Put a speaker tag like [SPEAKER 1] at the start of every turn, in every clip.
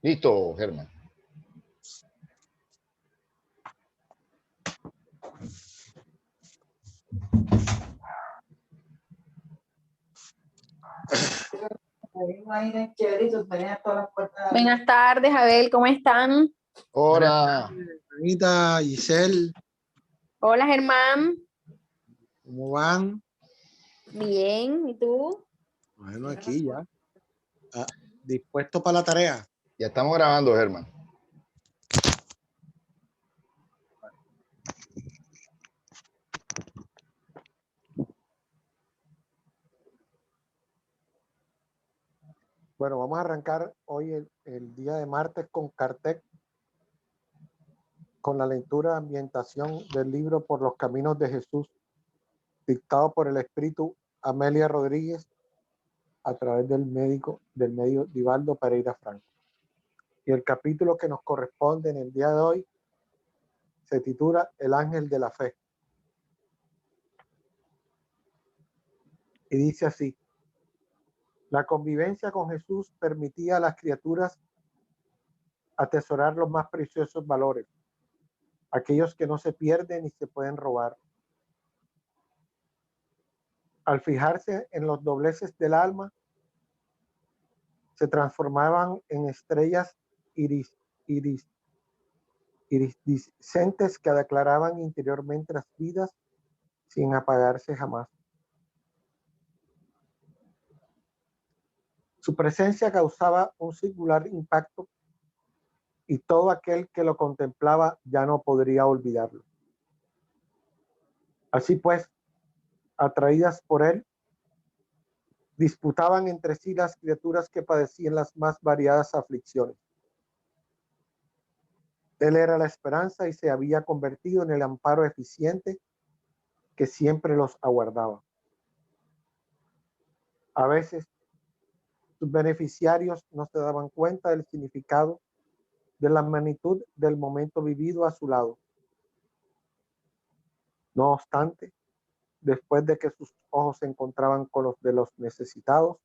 [SPEAKER 1] Listo, Germán.
[SPEAKER 2] Buenas tardes, Abel, ¿cómo están?
[SPEAKER 1] Hola.
[SPEAKER 3] Anita, Giselle,
[SPEAKER 2] Hola, Germán.
[SPEAKER 3] ¿cómo van?
[SPEAKER 2] Bien, ¿y tú?
[SPEAKER 3] Bueno, aquí ya. ¿Dispuesto para la tarea?
[SPEAKER 1] Ya estamos grabando, Germán.
[SPEAKER 3] Bueno, vamos a arrancar hoy el día de martes con Cartec, con la lectura de ambientación del libro Por los Caminos de Jesús, dictado por el espíritu Amelia Rodríguez a través del medio Divaldo Pereira Franco. Y el capítulo que nos corresponde en el día de hoy se titula El Ángel de la Fe. Y dice así: la convivencia con Jesús permitía a las criaturas atesorar los más preciosos valores, aquellos que no se pierden ni se pueden robar. Al fijarse en los dobleces del alma, se transformaban en estrellas iridiscentes que declaraban interiormente las vidas sin apagarse jamás. Su presencia causaba un singular impacto y todo aquel que lo contemplaba ya no podría olvidarlo. Así pues, atraídas por él, disputaban entre sí las criaturas que padecían las más variadas aflicciones. Él era la esperanza y se había convertido en el amparo eficiente que siempre los aguardaba. A veces, sus beneficiarios no se daban cuenta del significado de la magnitud del momento vivido a su lado. No obstante, después de que sus ojos se encontraban con los de los necesitados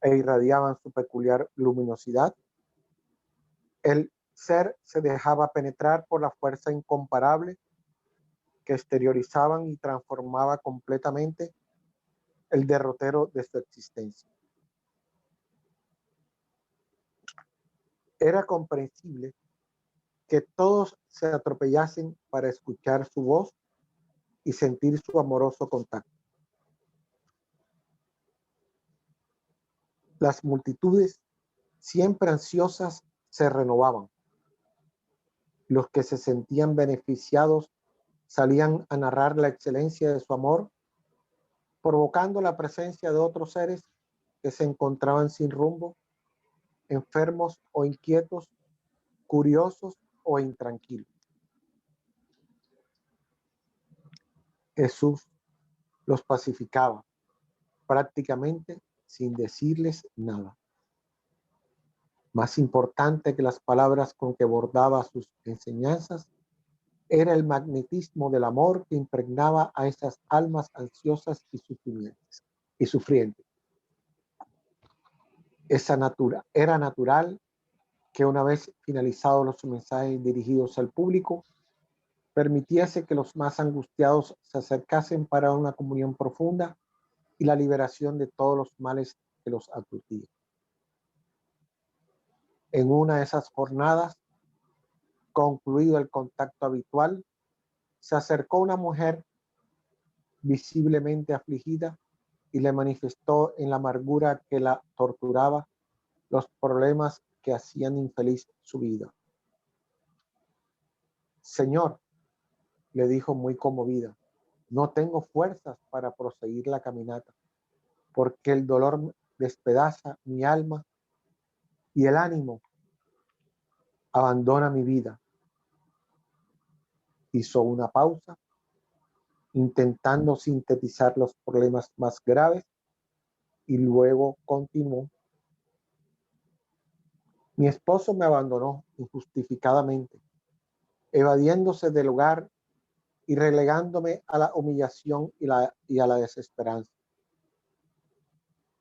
[SPEAKER 3] e irradiaban su peculiar luminosidad, el ser se dejaba penetrar por la fuerza incomparable que exteriorizaban y transformaba completamente el derrotero de su existencia. Era comprensible que todos se atropellasen para escuchar su voz y sentir su amoroso contacto. Las multitudes, siempre ansiosas, se renovaban. Los que se sentían beneficiados salían a narrar la excelencia de su amor, provocando la presencia de otros seres que se encontraban sin rumbo, enfermos o inquietos, curiosos o intranquilos. Jesús los pacificaba, prácticamente sin decirles nada. Más importante que las palabras con que bordaba sus enseñanzas era el magnetismo del amor que impregnaba a esas almas ansiosas y sufrientes. Era natural que una vez finalizados los mensajes dirigidos al público, permitiese que los más angustiados se acercasen para una comunión profunda y la liberación de todos los males que los aturdían. En una de esas jornadas, concluido el contacto habitual, se acercó una mujer visiblemente afligida y le manifestó en la amargura que la torturaba los problemas que hacían infeliz su vida. Señor, le dijo muy conmovida, no tengo fuerzas para proseguir la caminata, porque el dolor despedaza mi alma y el ánimo abandona mi vida. Hizo una pausa, intentando sintetizar los problemas más graves, y luego continuó. Mi esposo me abandonó injustificadamente, evadiéndose del hogar y relegándome a la humillación y a la desesperanza.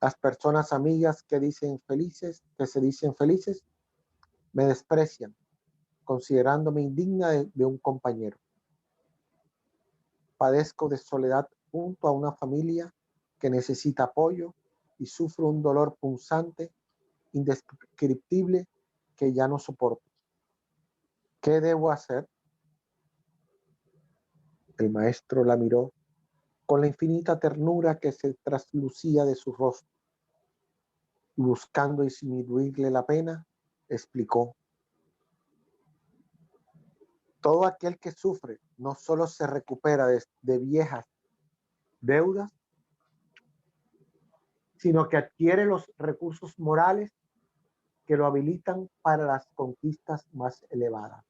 [SPEAKER 3] Las personas amigas que se dicen felices, Me desprecian, considerándome indigna de un compañero. Padezco de soledad junto a una familia que necesita apoyo y sufro un dolor punzante, indescriptible, que ya no soporto. ¿Qué debo hacer? El maestro la miró con la infinita ternura que se traslucía de su rostro. Buscando disminuirle la pena, explicó: todo aquel que sufre no solo se recupera de viejas deudas, sino que adquiere los recursos morales que lo habilitan para las conquistas más elevadas.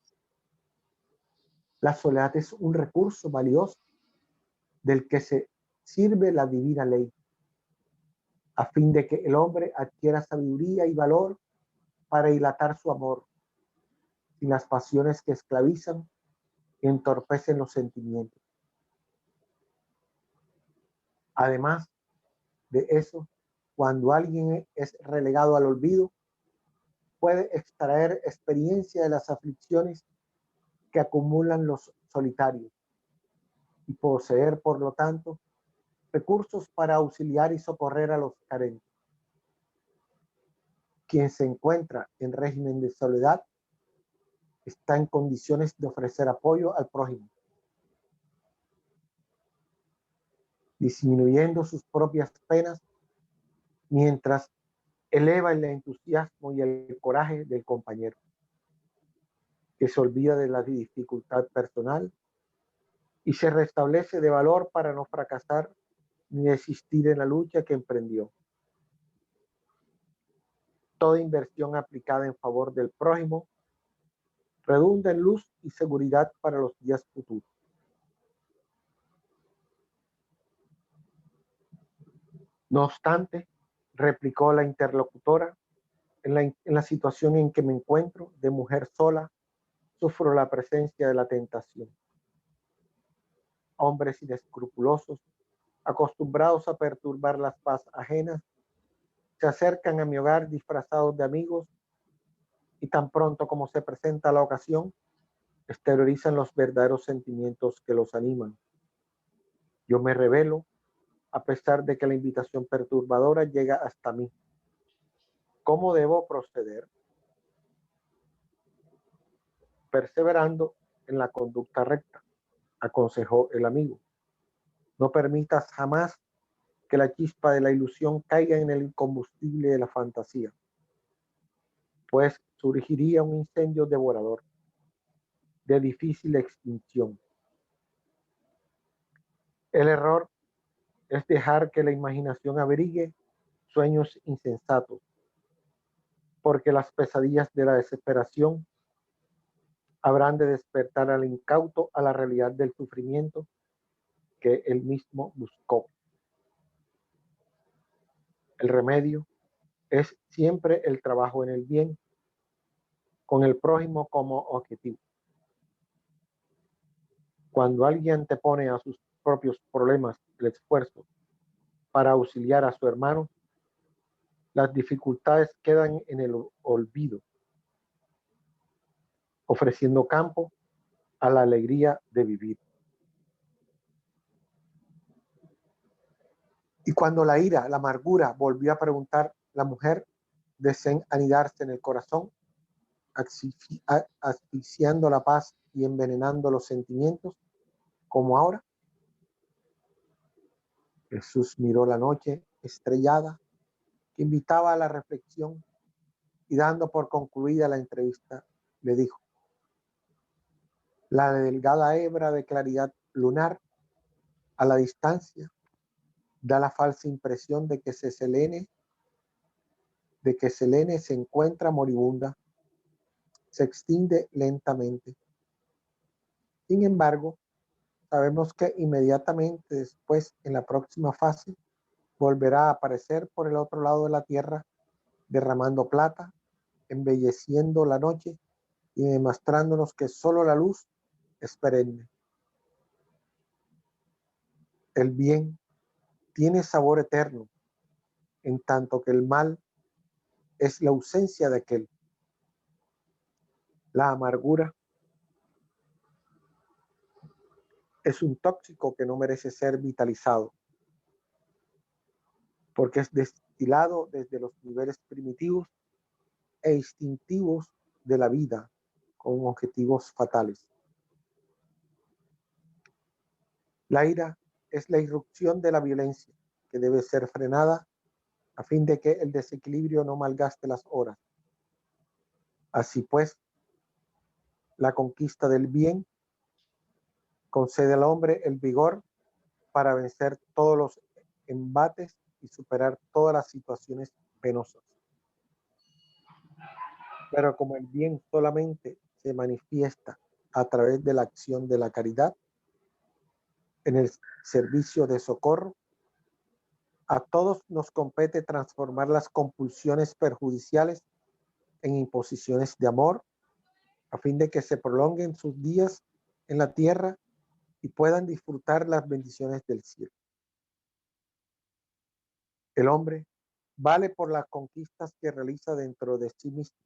[SPEAKER 3] La soledad es un recurso valioso del que se sirve la divina ley, a fin de que el hombre adquiera sabiduría y valor para dilatar su amor, sin las pasiones que esclavizan y entorpecen los sentimientos. Además de eso, cuando alguien es relegado al olvido, puede extraer experiencia de las aflicciones que acumulan los solitarios y poseer, por lo tanto, recursos para auxiliar y socorrer a los carentes. Quien se encuentra en régimen de soledad está en condiciones de ofrecer apoyo al prójimo, disminuyendo sus propias penas mientras eleva el entusiasmo y el coraje del compañero, que se olvida de la dificultad personal y se restablece de valor para no fracasar ni desistir en la lucha que emprendió. Toda inversión aplicada en favor del prójimo redunda en luz y seguridad para los días futuros. No obstante, replicó la interlocutora, en la situación en que me encuentro, de mujer sola, sufro la presencia de la tentación. Hombres inescrupulosos, acostumbrados a perturbar las paz ajenas, se acercan a mi hogar disfrazados de amigos y tan pronto como se presenta la ocasión, exteriorizan los verdaderos sentimientos que los animan. Yo me rebelo a pesar de que la invitación perturbadora llega hasta mí. ¿Cómo debo proceder? Perseverando en la conducta recta, aconsejó el amigo. No permitas jamás que la chispa de la ilusión caiga en el combustible de la fantasía, pues surgiría un incendio devorador, de difícil extinción. El error es dejar que la imaginación abrigue sueños insensatos, porque las pesadillas de la desesperación habrán de despertar al incauto a la realidad del sufrimiento que él mismo buscó. El remedio es siempre el trabajo en el bien, con el prójimo como objetivo. Cuando alguien antepone a sus propios problemas el esfuerzo para auxiliar a su hermano, las dificultades quedan en el olvido, ofreciendo campo a la alegría de vivir. Y cuando la ira, la amargura volvió a preguntar, la mujer desea anidarse en el corazón, asfixiando la paz y envenenando los sentimientos, como ahora. Jesús miró la noche estrellada que invitaba a la reflexión y, dando por concluida la entrevista, le dijo: la delgada hebra de claridad lunar a la distancia da la falsa impresión de que Selene se encuentra moribunda, se extingue lentamente. Sin embargo, sabemos que inmediatamente después, en la próxima fase, volverá a aparecer por el otro lado de la tierra, derramando plata, embelleciendo la noche y demostrándonos que solo la luz es perenne. El bien tiene sabor eterno, en tanto que el mal es la ausencia de aquel. La amargura es un tóxico que no merece ser vitalizado, porque es destilado desde los niveles primitivos e instintivos de la vida con objetivos fatales. La ira es la irrupción de la violencia que debe ser frenada a fin de que el desequilibrio no malgaste las horas. Así pues, la conquista del bien concede al hombre el vigor para vencer todos los embates y superar todas las situaciones penosas. Pero como el bien solamente se manifiesta a través de la acción de la caridad, en el servicio de socorro, a todos nos compete transformar las compulsiones perjudiciales en imposiciones de amor, a fin de que se prolonguen sus días en la tierra y puedan disfrutar las bendiciones del cielo. El hombre vale por las conquistas que realiza dentro de sí mismo,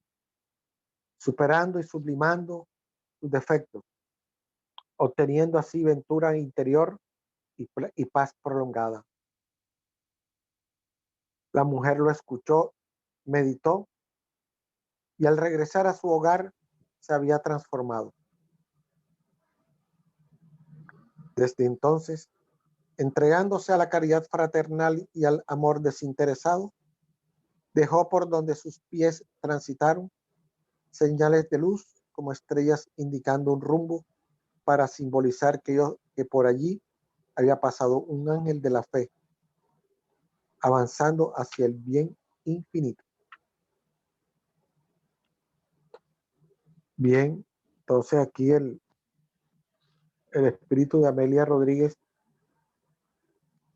[SPEAKER 3] superando y sublimando sus defectos, obteniendo así ventura interior y paz prolongada. La mujer lo escuchó, meditó y al regresar a su hogar se había transformado. Desde entonces, entregándose a la caridad fraternal y al amor desinteresado, dejó por donde sus pies transitaron señales de luz como estrellas indicando un rumbo para simbolizar que por allí había pasado un ángel de la fe, avanzando hacia el bien infinito. Bien, entonces aquí el espíritu de Amelia Rodríguez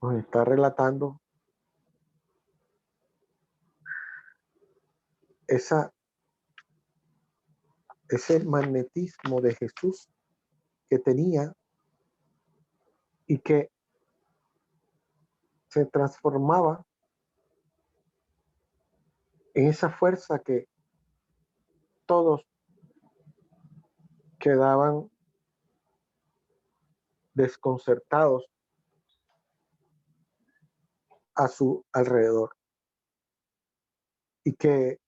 [SPEAKER 3] nos está relatando ese magnetismo de Jesús que tenía y que se transformaba en esa fuerza que todos quedaban desconcertados a su alrededor y que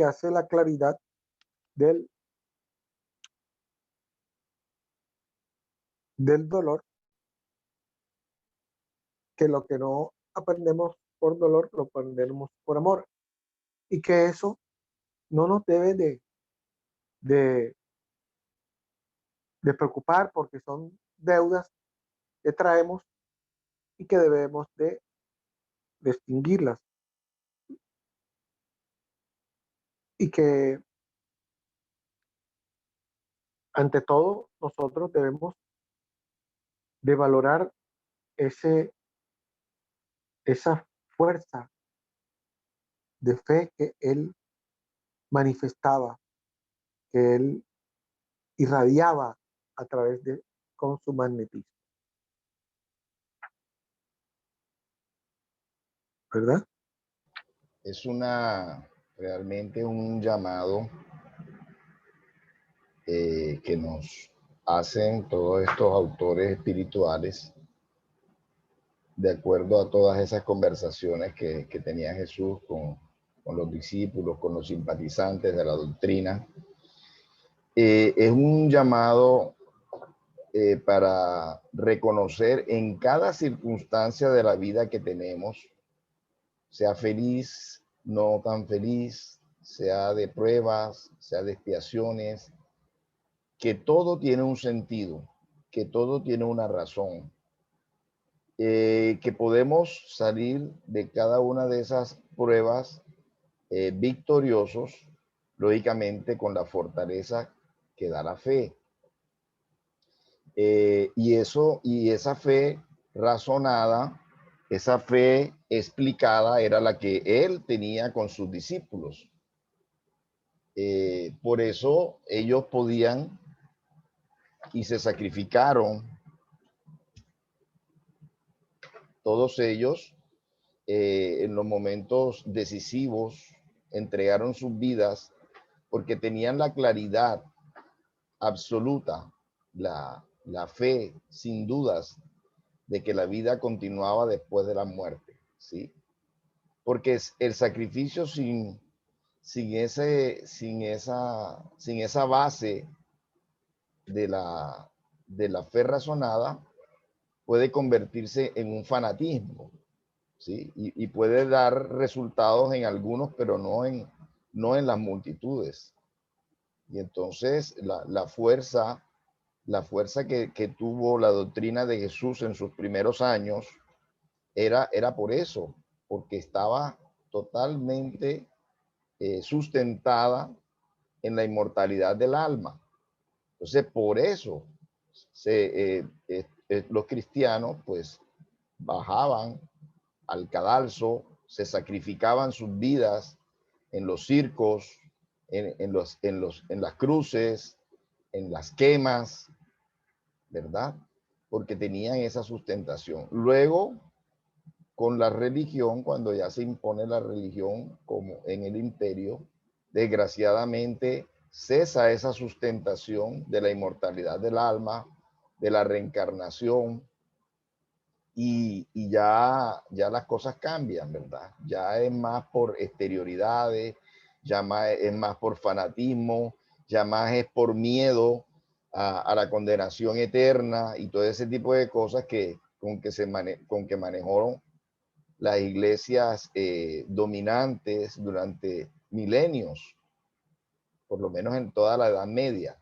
[SPEAKER 3] hace la claridad del dolor, que lo que no aprendemos por dolor lo aprendemos por amor y que eso no nos debe de preocupar porque son deudas que traemos y que debemos de extinguirlas y que ante todo nosotros debemos de valorar esa fuerza de fe que él manifestaba, que él irradiaba a través con su magnetismo, ¿verdad?
[SPEAKER 1] Es realmente un llamado que nos hacen todos estos autores espirituales de acuerdo a todas esas conversaciones que tenía Jesús con los discípulos, con los simpatizantes de la doctrina. Es un llamado para reconocer en cada circunstancia de la vida que tenemos, sea feliz, no tan feliz, sea de pruebas, sea de expiaciones, que todo tiene un sentido, que todo tiene una razón, que podemos salir de cada una de esas pruebas victoriosos, lógicamente con la fortaleza que da la fe. Y esa fe razonada, esa fe explicada era la que él tenía con sus discípulos. Por eso ellos podían y se sacrificaron, todos ellos, en los momentos decisivos entregaron sus vidas porque tenían la claridad absoluta, la fe sin dudas de que la vida continuaba después de la muerte, ¿sí? Porque el sacrificio sin esa base de la fe razonada puede convertirse en un fanatismo, ¿sí? Y puede dar resultados en algunos, pero no en las multitudes. Y entonces la fuerza que tuvo la doctrina de Jesús en sus primeros años era por eso, porque estaba totalmente sustentada en la inmortalidad del alma. Entonces, por eso los cristianos pues bajaban al cadalso, se sacrificaban sus vidas en los circos, en las cruces, en las quemas, ¿verdad? Porque tenían esa sustentación. Luego, con la religión, cuando ya se impone la religión como en el imperio, desgraciadamente cesa esa sustentación de la inmortalidad del alma, de la reencarnación, y ya las cosas cambian, ¿verdad? Ya es más por exterioridades, es más por fanatismo, ya más es por miedo a la condenación eterna y todo ese tipo de cosas con que manejaron las iglesias dominantes durante milenios, por lo menos en toda la Edad Media.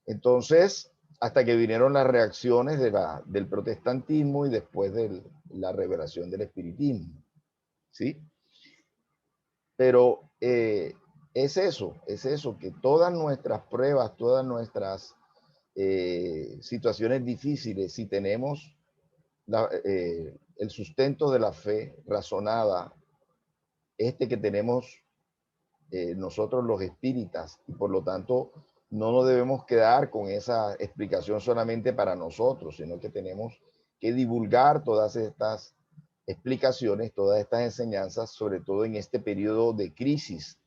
[SPEAKER 1] Entonces, hasta que vinieron las reacciones del protestantismo y después de la revelación del espiritismo, ¿sí? Pero es eso, que todas nuestras pruebas, todas nuestras situaciones difíciles, si tenemos el sustento de la fe razonada, que tenemos nosotros los espíritas, y por lo tanto no nos debemos quedar con esa explicación solamente para nosotros, sino que tenemos que divulgar todas estas explicaciones, todas estas enseñanzas, sobre todo en este periodo de crisis,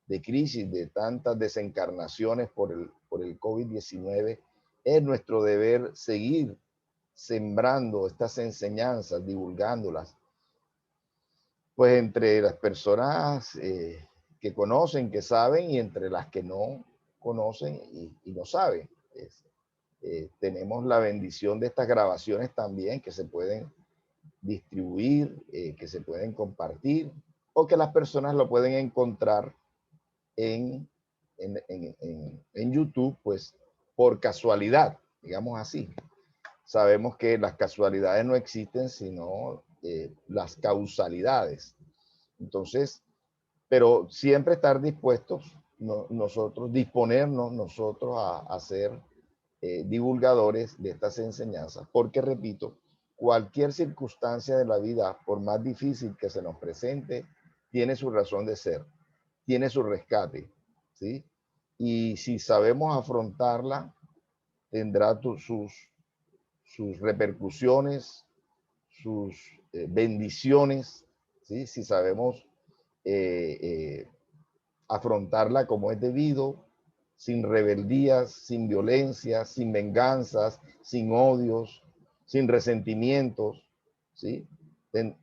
[SPEAKER 1] de tantas desencarnaciones por el COVID-19. Es nuestro deber seguir sembrando estas enseñanzas, divulgándolas, pues entre las personas que conocen, que saben, y entre las que no conocen y no saben. Tenemos la bendición de estas grabaciones también que se pueden distribuir, que se pueden compartir, o que las personas lo pueden encontrar en YouTube, pues por casualidad, digamos así. Sabemos que las casualidades no existen, sino las causalidades. Entonces, pero siempre estar dispuestos, disponernos nosotros a ser divulgadores de estas enseñanzas, porque repito, cualquier circunstancia de la vida, por más difícil que se nos presente, tiene su razón de ser, tiene su rescate, ¿sí? Y si sabemos afrontarla, tendrá sus repercusiones, sus bendiciones, ¿sí? Si sabemos afrontarla como es debido, sin rebeldías, sin violencia, sin venganzas, sin odios, sin resentimientos, ¿sí?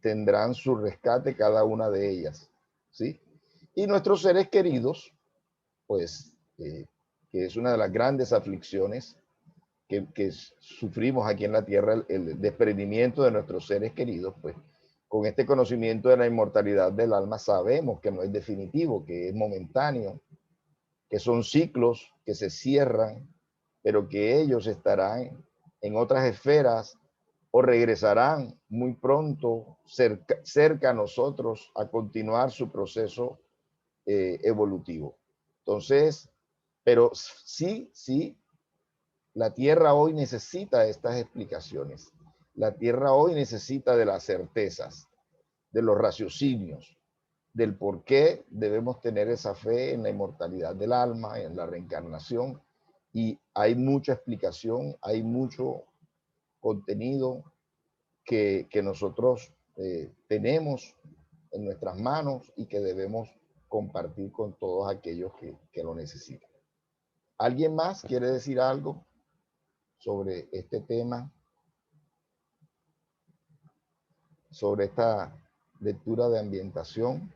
[SPEAKER 1] Tendrán su rescate cada una de ellas, ¿sí? Y nuestros seres queridos, pues, que es una de las grandes aflicciones que sufrimos aquí en la tierra, el desprendimiento de nuestros seres queridos, pues con este conocimiento de la inmortalidad del alma sabemos que no es definitivo, que es momentáneo, que son ciclos que se cierran, pero que ellos estarán en otras esferas o regresarán muy pronto cerca a nosotros a continuar su proceso evolutivo. Entonces, pero sí, la Tierra hoy necesita estas explicaciones. La Tierra hoy necesita de las certezas, de los raciocinios, del por qué debemos tener esa fe en la inmortalidad del alma, en la reencarnación. Y hay mucha explicación, hay mucho contenido que nosotros tenemos en nuestras manos y que debemos compartir con todos aquellos que lo necesitan. ¿Alguien más quiere decir algo sobre este tema? Sobre esta lectura de ambientación.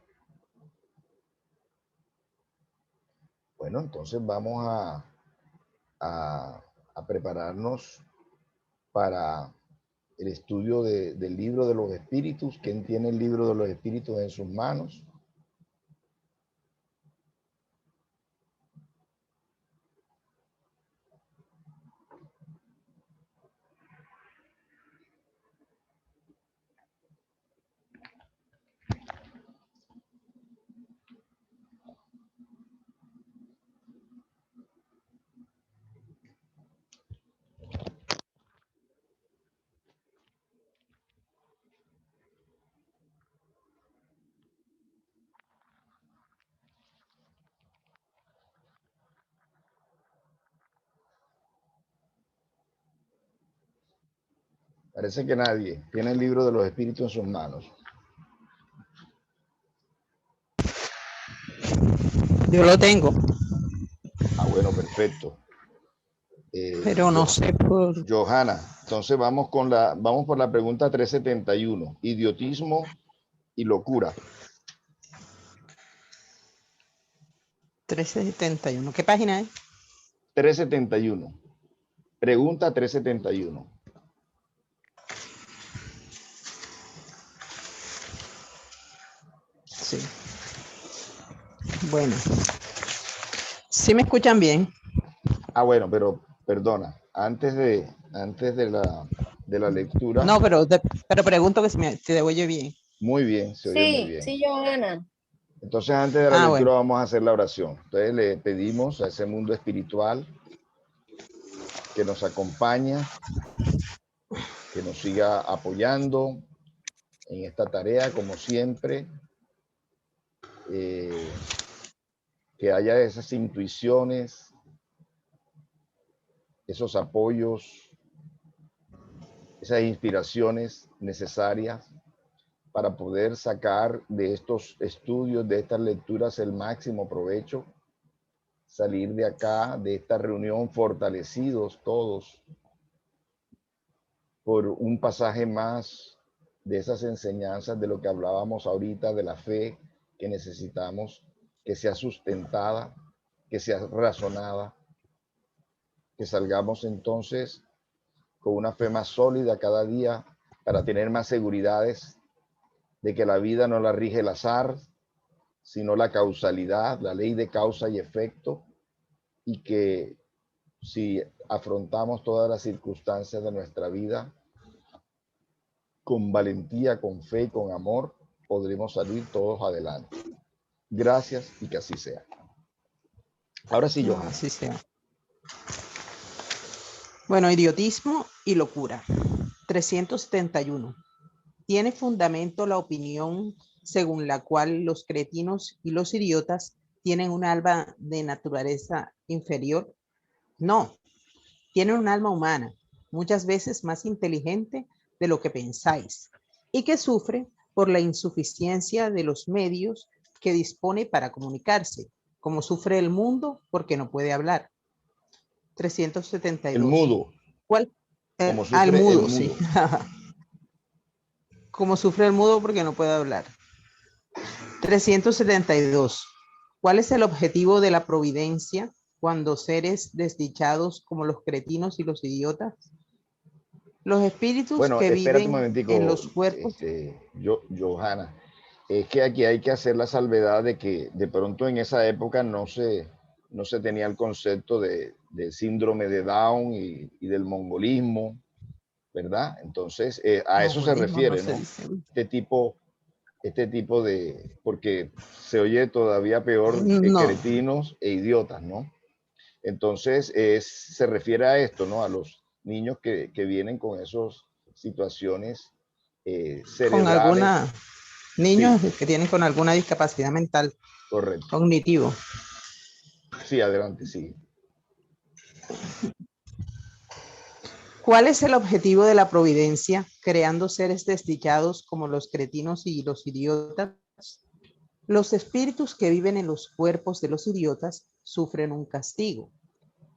[SPEAKER 1] Bueno, entonces vamos a prepararnos para el estudio del libro de los espíritus. ¿Quién tiene el libro de los espíritus en sus manos? Parece que nadie tiene el libro de los espíritus en sus manos.
[SPEAKER 4] Yo lo tengo.
[SPEAKER 1] Ah, bueno, perfecto.
[SPEAKER 4] Pero no sé por...
[SPEAKER 1] Johanna, entonces vamos por la pregunta 371. Idiotismo y locura.
[SPEAKER 4] 1371. ¿Qué página es?
[SPEAKER 1] 371. Pregunta 371.
[SPEAKER 4] Sí. Bueno. ¿Sí me escuchan bien?
[SPEAKER 1] Ah, bueno, pero perdona, antes de la lectura.
[SPEAKER 4] No, pero pregunto que si te oye bien.
[SPEAKER 1] Muy bien, se oye muy bien.
[SPEAKER 2] Sí, Johanna.
[SPEAKER 1] Entonces, antes de la lectura
[SPEAKER 4] bueno.
[SPEAKER 1] vamos a hacer la oración. Entonces, le pedimos a ese mundo espiritual que nos acompaña, que nos siga apoyando en esta tarea, como siempre, que haya esas intuiciones, esos apoyos, esas inspiraciones necesarias para poder sacar de estos estudios, de estas lecturas, el máximo provecho, salir de acá, de esta reunión, fortalecidos todos por un pasaje más de esas enseñanzas de lo que hablábamos ahorita, de la fe que necesitamos, que sea sustentada, que sea razonada, que salgamos entonces con una fe más sólida cada día para tener más seguridades de que la vida no la rige el azar, sino la causalidad, la ley de causa y efecto, y que si afrontamos todas las circunstancias de nuestra vida con valentía, con fe y con amor, podremos salir todos adelante. Gracias y que así sea. Ahora sí, Johanna.
[SPEAKER 4] Así sea. Bueno, idiotismo y locura. 371. ¿Tiene fundamento la opinión según la cual los cretinos y los idiotas tienen un alma de naturaleza inferior? No, tienen un alma humana, muchas veces más inteligente de lo que pensáis, y que sufre por la insuficiencia de los medios que dispone para comunicarse, como sufre el mundo porque no puede hablar. 372.
[SPEAKER 1] El mudo.
[SPEAKER 4] ¿Cuál?
[SPEAKER 1] Como sufre
[SPEAKER 4] Al mudo,
[SPEAKER 1] el mudo.
[SPEAKER 4] sí. Como sufre el mudo porque no puede hablar. 372. ¿Cuál es el objetivo de la providencia cuando seres desdichados como los cretinos y los idiotas? Los espíritus que viven en los cuerpos.
[SPEAKER 1] Johanna, es que aquí hay que hacer la salvedad de que de pronto en esa época no se tenía el concepto de síndrome de Down y del mongolismo, ¿verdad? Entonces, a eso se refiere, ¿no? Este tipo de, porque se oye todavía peor cretinos e idiotas, ¿no? Entonces, se refiere a esto, ¿no? A los niños que vienen con esas situaciones cerebrales.
[SPEAKER 4] Niños que tienen con alguna discapacidad mental.
[SPEAKER 1] Correcto.
[SPEAKER 4] Cognitivo.
[SPEAKER 1] Sí, adelante, sí.
[SPEAKER 4] ¿Cuál es el objetivo de la providencia creando seres desdichados como los cretinos y los idiotas? Los espíritus que viven en los cuerpos de los idiotas sufren un castigo.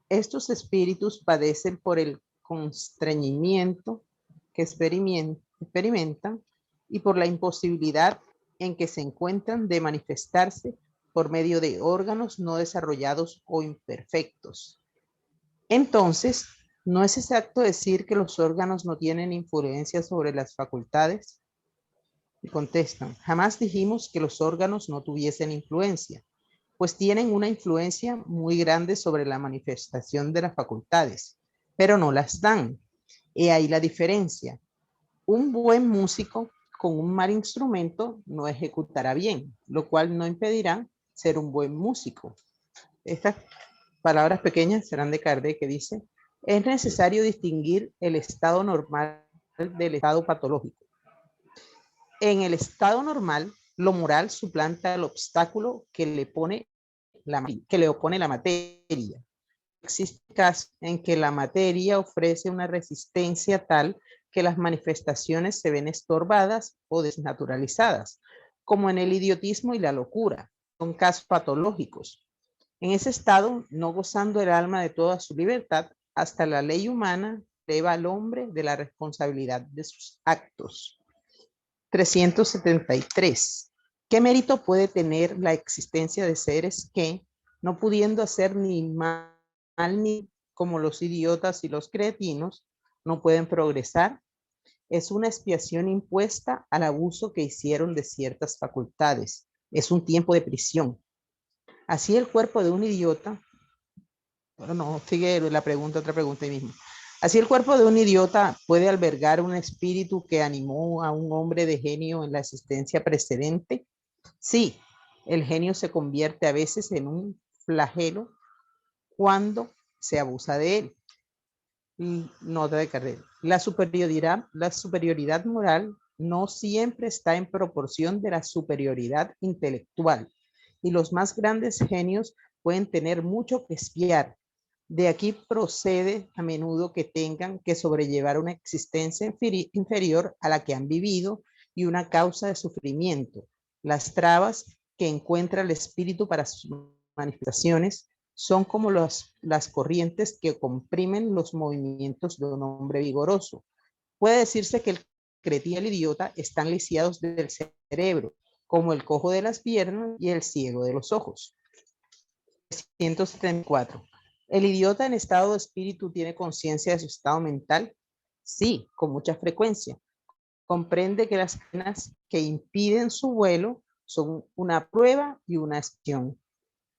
[SPEAKER 4] Estos espíritus padecen por el constreñimiento que experimentan y por la imposibilidad en que se encuentran de manifestarse por medio de órganos no desarrollados o imperfectos. Entonces, ¿no es exacto decir que los órganos no tienen influencia sobre las facultades? Y contestan, jamás dijimos que los órganos no tuviesen influencia, pues tienen una influencia muy grande sobre la manifestación de las facultades, pero no las dan. Y ahí la diferencia. Un buen músico con un mal instrumento no ejecutará bien, lo cual no impedirá ser un buen músico. Estas palabras pequeñas serán de Kardec, que dice, es necesario distinguir el estado normal del estado patológico. En el estado normal, lo moral suplanta el obstáculo que le opone la materia. Existe casos en que la materia ofrece una resistencia tal que las manifestaciones se ven estorbadas o desnaturalizadas, como en el idiotismo y la locura. Son casos patológicos. En ese estado, no gozando el alma de toda su libertad, hasta la ley humana eleva al hombre de la responsabilidad de sus actos. 373. ¿Qué mérito puede tener la existencia de seres que, no pudiendo hacer ni mal ni como los idiotas y los cretinos, no pueden progresar? Es una expiación impuesta al abuso que hicieron de ciertas facultades. Es un tiempo de prisión. Así el cuerpo de un idiota, bueno, no, sigue la pregunta, otra pregunta ahí mismo. Así el cuerpo de un idiota puede albergar un espíritu que animó a un hombre de genio en la existencia precedente. Sí, el genio se convierte a veces en un flagelo cuando se abusa de él. Nota de Kardec. La superioridad moral no siempre está en proporción de la superioridad intelectual, y los más grandes genios pueden tener mucho que espiar. De aquí procede a menudo que tengan que sobrellevar una existencia inferior a la que han vivido y una causa de sufrimiento. Las trabas que encuentra el espíritu para sus manifestaciones son como las corrientes que comprimen los movimientos de un hombre vigoroso. Puede decirse que el cretino y el idiota están lisiados del cerebro, como el cojo de las piernas y el ciego de los ojos. 174. ¿El idiota en estado de espíritu tiene conciencia de su estado mental? Sí, con mucha frecuencia. Comprende que las cadenas que impiden su vuelo son una prueba y una acción.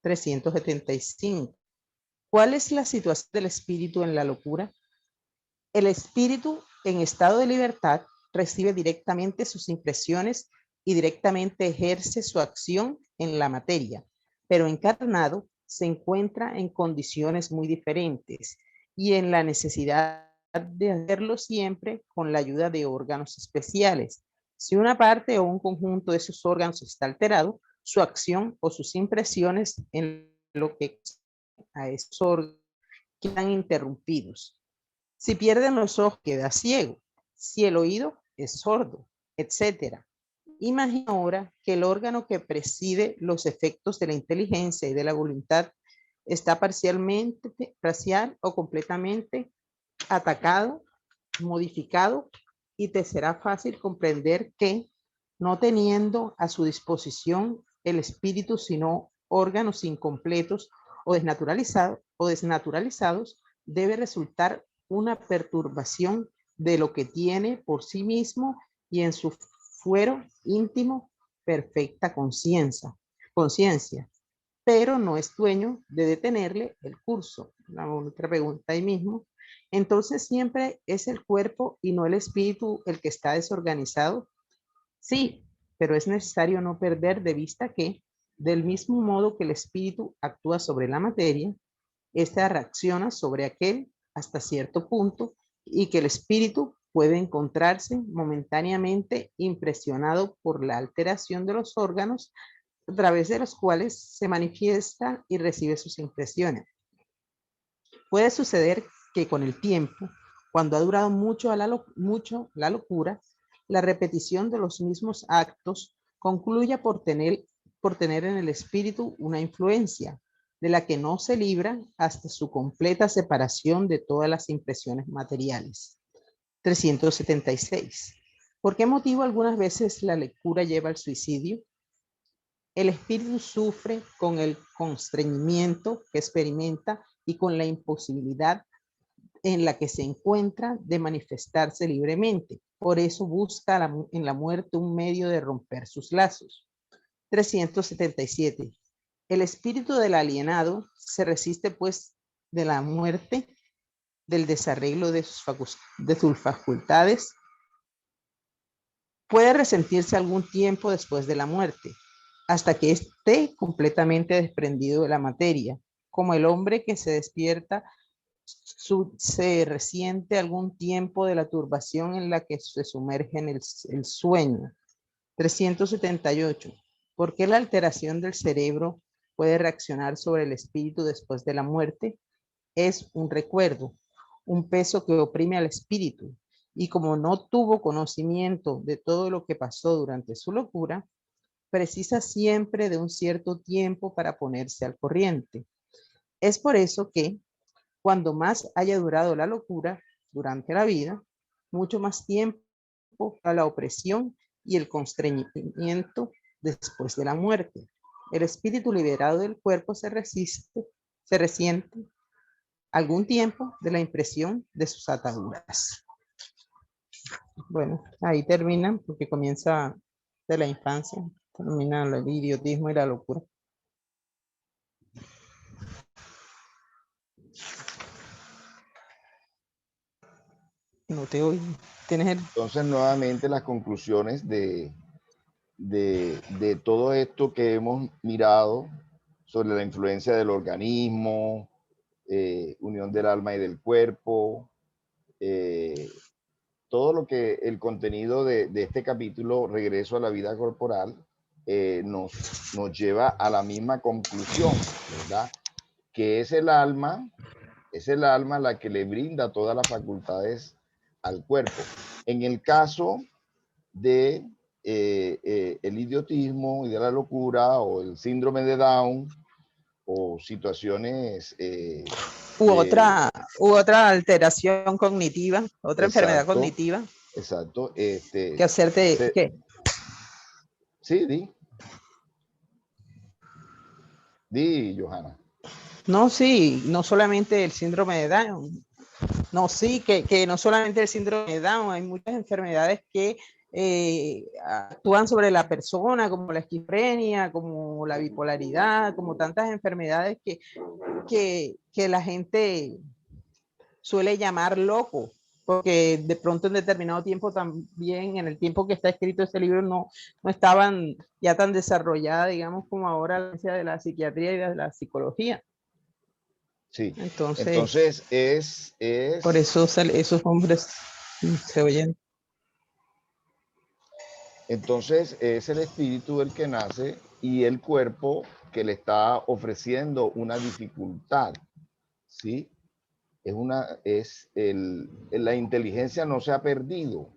[SPEAKER 4] 375. ¿Cuál es la situación del espíritu en la locura? El espíritu en estado de libertad recibe directamente sus impresiones y directamente ejerce su acción en la materia, pero encarnado se encuentra en condiciones muy diferentes y en la necesidad de hacerlo siempre con la ayuda de órganos especiales. Si una parte o un conjunto de esos órganos está alterado, su acción o sus impresiones en lo que a esos órganos quedan interrumpidos. Si pierden los ojos, queda ciego. Si el oído es sordo, etc. Imagina ahora que el órgano que preside los efectos de la inteligencia y de la voluntad está parcial o completamente atacado, modificado, y te será fácil comprender que, no teniendo a su disposición el espíritu sino órganos incompletos o desnaturalizados, debe resultar una perturbación de lo que tiene por sí mismo y en su fuero íntimo perfecta conciencia, pero no es dueño de detenerle el curso. La otra pregunta ahí mismo. Entonces siempre es el cuerpo y no el espíritu el que está desorganizado. Sí, pero es necesario no perder de vista que, del mismo modo que el espíritu actúa sobre la materia, ésta reacciona sobre aquel hasta cierto punto, y que el espíritu puede encontrarse momentáneamente impresionado por la alteración de los órganos a través de los cuales se manifiesta y recibe sus impresiones. Puede suceder que con el tiempo, cuando ha durado mucho la locura, la repetición de los mismos actos concluya por tener por tener en el espíritu una influencia, de la que no se libra hasta su completa separación de todas las impresiones materiales. 376. ¿Por qué motivo algunas veces la locura lleva al suicidio? El espíritu sufre con el constreñimiento que experimenta y con la imposibilidad en la que se encuentra de manifestarse libremente. Por eso busca en la muerte un medio de romper sus lazos. 377. El espíritu del alienado se resiste pues de la muerte, del desarreglo de sus facultades. Puede resentirse algún tiempo después de la muerte, hasta que esté completamente desprendido de la materia, como el hombre que se despierta se resiente algún tiempo de la turbación en la que se sumerge en el sueño. 378. ¿Por qué la alteración del cerebro puede reaccionar sobre el espíritu después de la muerte? Es un recuerdo, un peso que oprime al espíritu, y como no tuvo conocimiento de todo lo que pasó durante su locura, precisa siempre de un cierto tiempo para ponerse al corriente. Es por eso que, cuando más haya durado la locura durante la vida, mucho más tiempo a la opresión y el constreñimiento después de la muerte. El espíritu liberado del cuerpo se resiente algún tiempo de la impresión de sus ataduras. Bueno, ahí termina, porque comienza de la infancia, termina el idiotismo y la locura. No te oí. ¿Tienes el...
[SPEAKER 1] Entonces, nuevamente las conclusiones de todo esto que hemos mirado sobre la influencia del organismo, unión del alma y del cuerpo, todo lo que el contenido de este capítulo, Regreso a la vida corporal, nos lleva a la misma conclusión, ¿verdad? Que es el alma la que le brinda todas las facultades al cuerpo. En el caso de el idiotismo y de la locura o el síndrome de Down o situaciones
[SPEAKER 4] u otra alteración cognitiva, otra enfermedad cognitiva.
[SPEAKER 1] Exacto.
[SPEAKER 4] Que hacerte ¿qué?
[SPEAKER 1] Sí, di, Johanna.
[SPEAKER 4] No, sí, no solamente el síndrome de Down. No, sí, que no solamente el síndrome de Down, hay muchas enfermedades que actúan sobre la persona, como la esquizofrenia, como la bipolaridad, como tantas enfermedades que la gente suele llamar loco, porque de pronto en determinado tiempo también, en el tiempo que está escrito este libro, no estaban ya tan desarrolladas, digamos, como ahora la ciencia de la psiquiatría y de la psicología.
[SPEAKER 1] Sí,
[SPEAKER 4] entonces
[SPEAKER 1] es...
[SPEAKER 4] Por eso esos hombres se oyen.
[SPEAKER 1] Entonces es el espíritu el que nace y el cuerpo que le está ofreciendo una dificultad, ¿sí? La inteligencia no se ha perdido.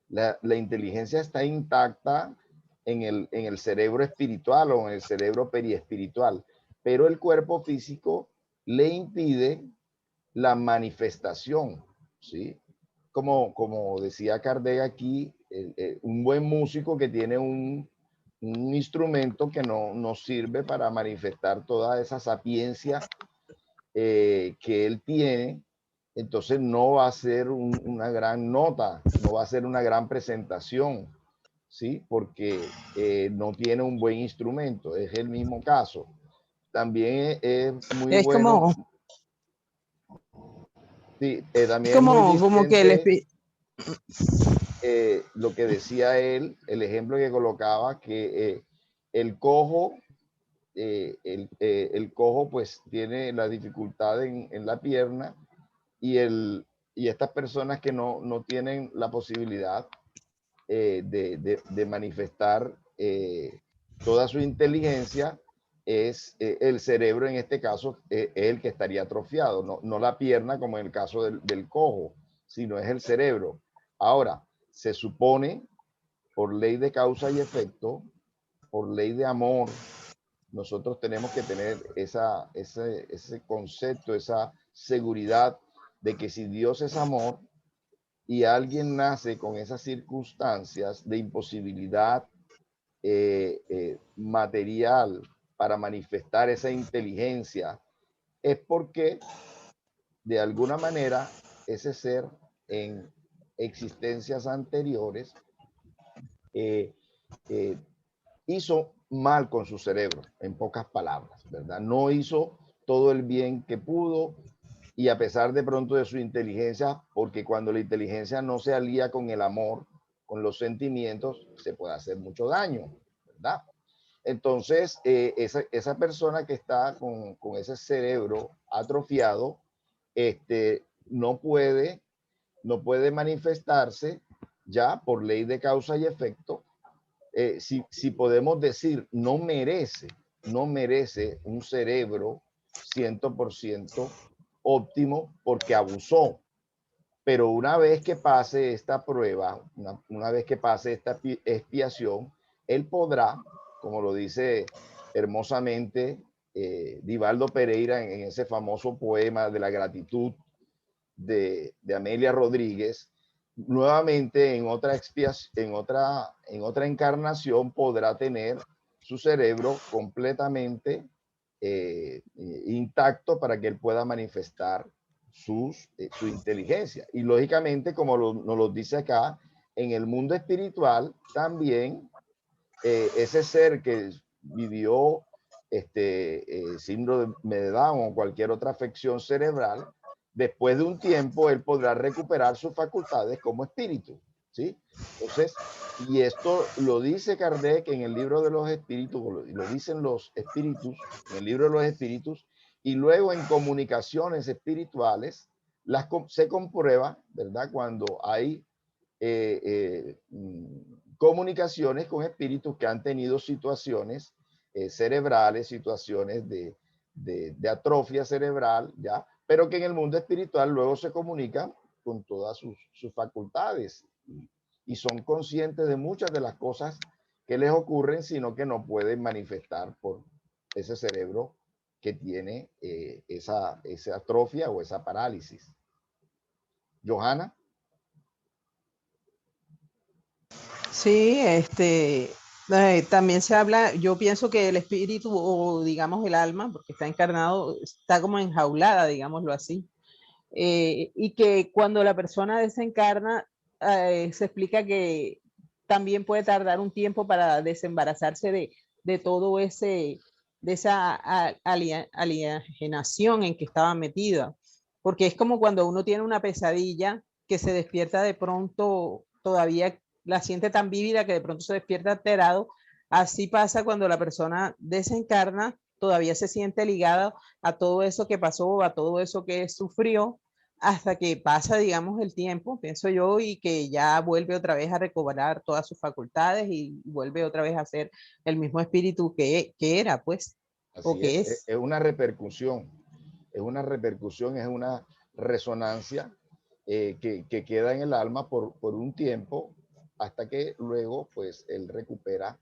[SPEAKER 1] La inteligencia está intacta en el cerebro espiritual o en el cerebro periespiritual, pero el cuerpo físico le impide la manifestación, ¿sí? Como decía Kardec aquí, un buen músico que tiene un instrumento que no sirve para manifestar toda esa sapiencia que él tiene, entonces no va a ser una gran nota, no va a ser una gran presentación, ¿sí? Porque no tiene un buen instrumento, es el mismo caso. También es muy
[SPEAKER 4] es
[SPEAKER 1] bueno.
[SPEAKER 4] Como,
[SPEAKER 1] sí, también es muy
[SPEAKER 4] como que
[SPEAKER 1] lo que decía él, el ejemplo que colocaba, que el cojo, el cojo pues tiene la dificultad en la pierna y estas personas que no tienen la posibilidad de manifestar toda su inteligencia, es el cerebro en este caso es el que estaría atrofiado, no la pierna como en el caso del cojo, sino es el cerebro. Ahora, se supone, por ley de causa y efecto, por ley de amor, nosotros tenemos que tener ese concepto, esa seguridad de que si Dios es amor y alguien nace con esas circunstancias de imposibilidad material para manifestar esa inteligencia, es porque de alguna manera ese ser en existencias anteriores hizo mal con su cerebro, en pocas palabras, ¿verdad? No hizo todo el bien que pudo, y a pesar de pronto de su inteligencia, porque cuando la inteligencia no se alía con el amor, con los sentimientos, se puede hacer mucho daño, ¿verdad? Entonces, esa persona que está con ese cerebro atrofiado, no puede manifestarse ya por ley de causa y efecto. Si podemos decir, no merece un cerebro 100% óptimo porque abusó. Pero una vez que pase esta prueba, una vez que pase esta expiación, él podrá, como lo dice hermosamente Divaldo Pereira en ese famoso poema de la gratitud de Amelia Rodríguez, nuevamente en otra expiación, en otra encarnación podrá tener su cerebro completamente intacto para que él pueda manifestar su inteligencia. Y lógicamente, como nos lo dice acá, en el mundo espiritual también ese ser que vivió síndrome de Down o cualquier otra afección cerebral, después de un tiempo él podrá recuperar sus facultades como espíritu, ¿sí? Entonces, y esto lo dice Kardec en el libro de los espíritus, lo dicen los espíritus, en el libro de los espíritus, y luego en comunicaciones espirituales, se comprueba, ¿verdad? Cuando hay comunicaciones con espíritus que han tenido situaciones cerebrales, situaciones de atrofia cerebral, ¿ya? Pero que en el mundo espiritual luego se comunican con todas sus facultades y son conscientes de muchas de las cosas que les ocurren, sino que no pueden manifestar por ese cerebro que tiene esa atrofia o esa parálisis. Johanna.
[SPEAKER 4] Sí, también se habla, yo pienso que el espíritu o digamos el alma, porque está encarnado, está como enjaulada, digámoslo así, y que cuando la persona desencarna, se explica que también puede tardar un tiempo para desembarazarse de todo ese, de esa alienación en que estaba metida, porque es como cuando uno tiene una pesadilla que se despierta de pronto, todavía la siente tan vívida que de pronto se despierta alterado. Así pasa cuando la persona desencarna, todavía se siente ligada a todo eso que pasó, a todo eso que sufrió, hasta que pasa, digamos, el tiempo, pienso yo, y que ya vuelve otra vez a recobrar todas sus facultades y vuelve otra vez a ser el mismo espíritu que era, pues, o
[SPEAKER 1] Así
[SPEAKER 4] que es.
[SPEAKER 1] Es una repercusión, es una repercusión, es una resonancia que queda en el alma por un tiempo hasta que luego pues él recupera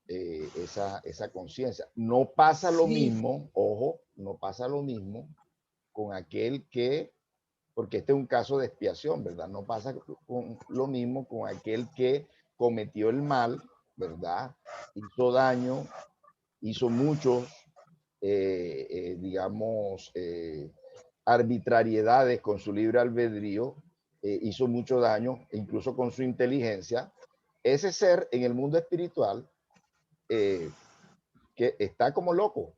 [SPEAKER 1] esa conciencia. No pasa lo
[SPEAKER 4] Sí,
[SPEAKER 1] mismo, ojo, no pasa lo mismo con aquel que, porque este es un caso de expiación, ¿verdad? No pasa lo mismo con aquel que cometió el mal, ¿verdad? Hizo daño, hizo muchos digamos, arbitrariedades con su libre albedrío, hizo mucho daño, incluso con su inteligencia. Ese ser en el mundo espiritual que está como loco.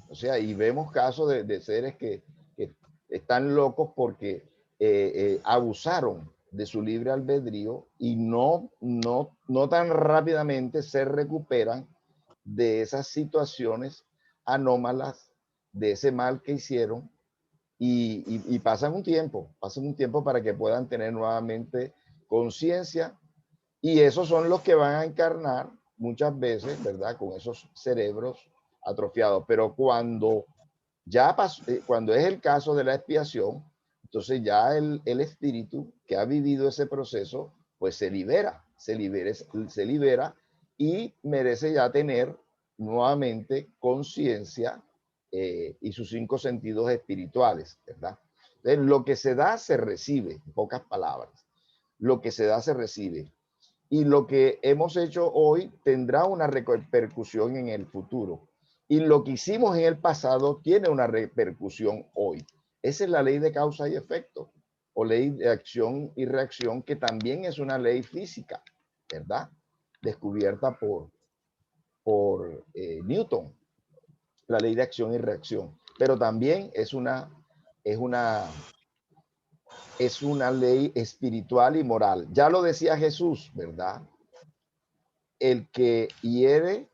[SPEAKER 1] O sea, y vemos casos de seres que están locos porque abusaron de su libre albedrío y no tan rápidamente se recuperan de esas situaciones anómalas, de ese mal que hicieron y pasan un tiempo para que puedan tener nuevamente conciencia, y esos son los que van a encarnar muchas veces, ¿verdad? Con esos cerebros atrofiados. Pero cuando ya pasó, cuando es el caso de la expiación, entonces ya el espíritu que ha vivido ese proceso, pues se libera y merece ya tener nuevamente conciencia y sus 5 sentidos espirituales, ¿verdad? Entonces, lo que se da se recibe, en pocas palabras. Lo que se da se recibe. Y lo que hemos hecho hoy tendrá una repercusión en el futuro. Y lo que hicimos en el pasado tiene una repercusión hoy. Esa es la ley de causa y efecto, o ley de acción y reacción, que también es una ley física, ¿verdad? Descubierta por Newton, la ley de acción y reacción. Pero también es una ley espiritual y moral. Ya lo decía Jesús, ¿verdad? El que hiere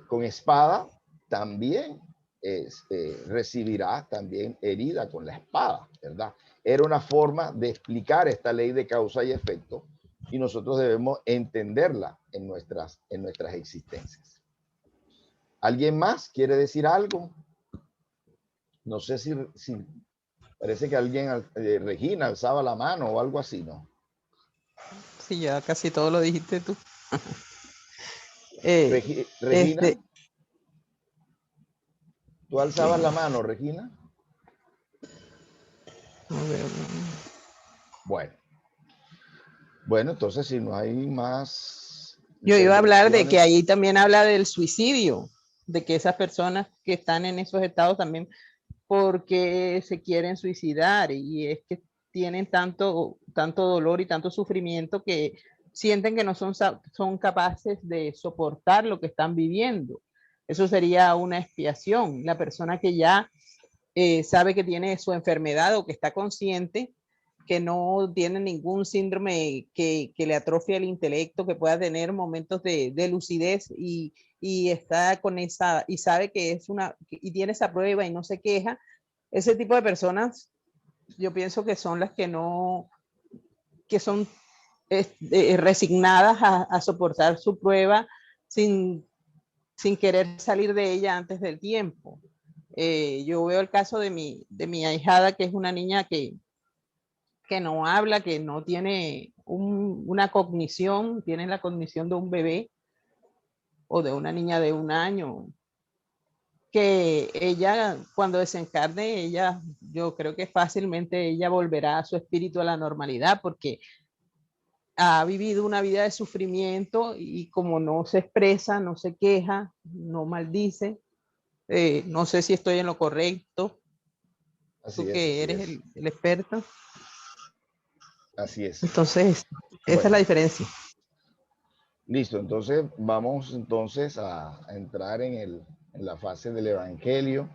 [SPEAKER 1] con espada también recibirá también herida con la espada, ¿verdad? Era una forma de explicar esta ley de causa y efecto, y nosotros debemos entenderla en nuestras existencias. ¿Alguien más quiere decir algo? No sé si parece que alguien, Regina, alzaba la mano o algo así, ¿no?
[SPEAKER 4] Sí, ya casi todo lo dijiste tú.
[SPEAKER 1] Regina, ¿tú alzabas la mano, Regina? Bueno, entonces si no hay más...
[SPEAKER 4] Yo iba a hablar de que ahí también habla del suicidio, de que esas personas que están en esos estados también porque se quieren suicidar, y es que tienen tanto dolor y tanto sufrimiento que sienten que no son capaces de soportar lo que están viviendo. Eso sería una expiación. La persona que ya sabe que tiene su enfermedad, o que está consciente que no tiene ningún síndrome que le atrofia el intelecto, que pueda tener momentos de lucidez, y está con esa, y sabe que es y tiene esa prueba y no se queja. Ese tipo de personas, yo pienso que son las que no, que son resignadas a soportar su prueba sin querer salir de ella antes del tiempo. Yo veo el caso de mi ahijada, que es una niña que no habla, que no tiene una cognición, tiene la cognición de un bebé o de una niña de 1 año, que ella, cuando desencarne, yo creo que fácilmente ella volverá a su espíritu, a la normalidad, porque ha vivido una vida de sufrimiento, y como no se expresa, no se queja, no maldice. No sé si estoy en lo correcto.
[SPEAKER 1] Así
[SPEAKER 4] Tú
[SPEAKER 1] es,
[SPEAKER 4] que eres el experto.
[SPEAKER 1] Así es.
[SPEAKER 4] Entonces, esa es la diferencia.
[SPEAKER 1] Listo, entonces vamos entonces a entrar en la fase del Evangelio.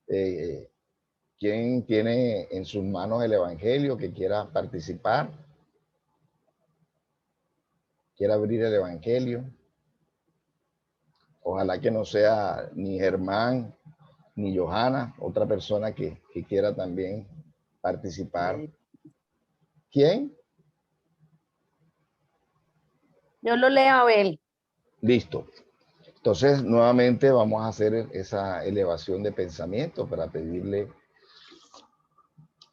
[SPEAKER 1] ¿Quién tiene en sus manos el Evangelio que quiera participar? ¿Quiere abrir el Evangelio? Ojalá que no sea ni Germán ni Johanna, otra persona que quiera también participar. ¿Quién?
[SPEAKER 2] Yo lo leo, Abel.
[SPEAKER 1] Listo. Entonces, nuevamente vamos a hacer esa elevación de pensamiento para pedirle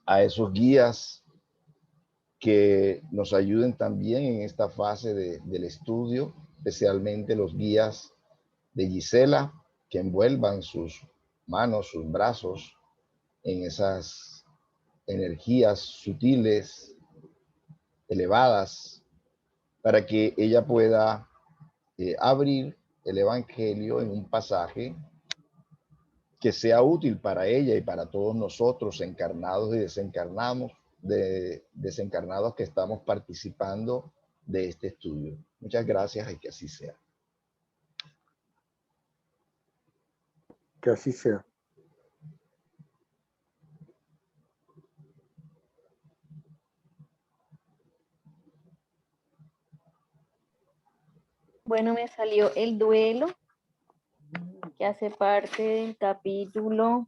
[SPEAKER 1] a esos guías que nos ayuden también en esta fase del estudio, especialmente los guías de Gisela, que envuelvan sus manos, sus brazos en esas energías sutiles, elevadas, para que ella pueda abrir el Evangelio en un pasaje que sea útil para ella y para todos nosotros, encarnados y desencarnados que estamos participando de este estudio. Muchas gracias y que así sea.
[SPEAKER 3] Que así sea.
[SPEAKER 2] Bueno, me salió el duelo, que hace parte del capítulo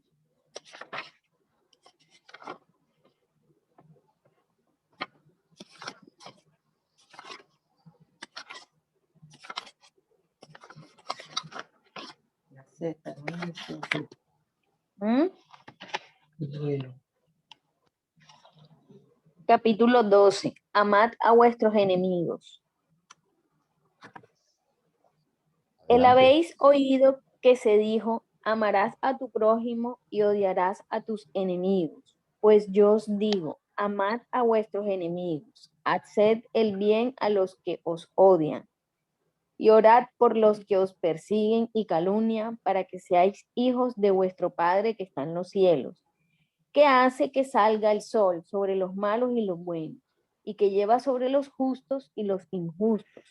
[SPEAKER 2] 12. Amad a vuestros enemigos. El
[SPEAKER 1] Adelante.
[SPEAKER 2] habéis oído que se dijo, amarás a tu prójimo y odiarás a tus enemigos. Pues yo os digo, amad a vuestros enemigos, haced el bien a los que os odian y orad por los que os persiguen y calumnian para que seáis hijos de vuestro Padre que está en los cielos, que hace que salga el sol sobre los malos y los buenos, y que lleva sobre los justos y los injustos.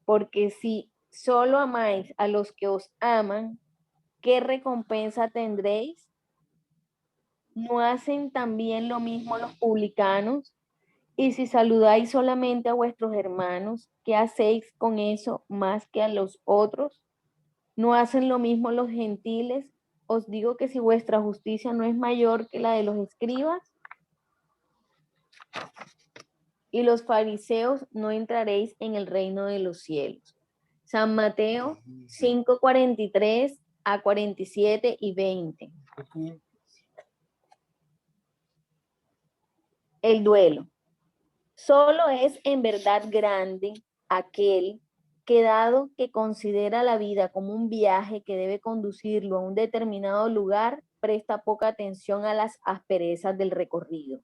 [SPEAKER 2] Porque si solo amáis a los que os aman, ¿qué recompensa tendréis? ¿No hacen también lo mismo los publicanos? Y si saludáis solamente a vuestros hermanos, ¿qué hacéis con eso más que a los otros? ¿No hacen lo mismo los gentiles? Os digo que si vuestra justicia no es mayor que la de los escribas y los fariseos, no entraréis en el reino de los cielos. San Mateo 5:43 a 47 y 20. El duelo. Solo es en verdad grande aquel que, dado que considera la vida como un viaje que debe conducirlo a un determinado lugar, presta poca atención a las asperezas del recorrido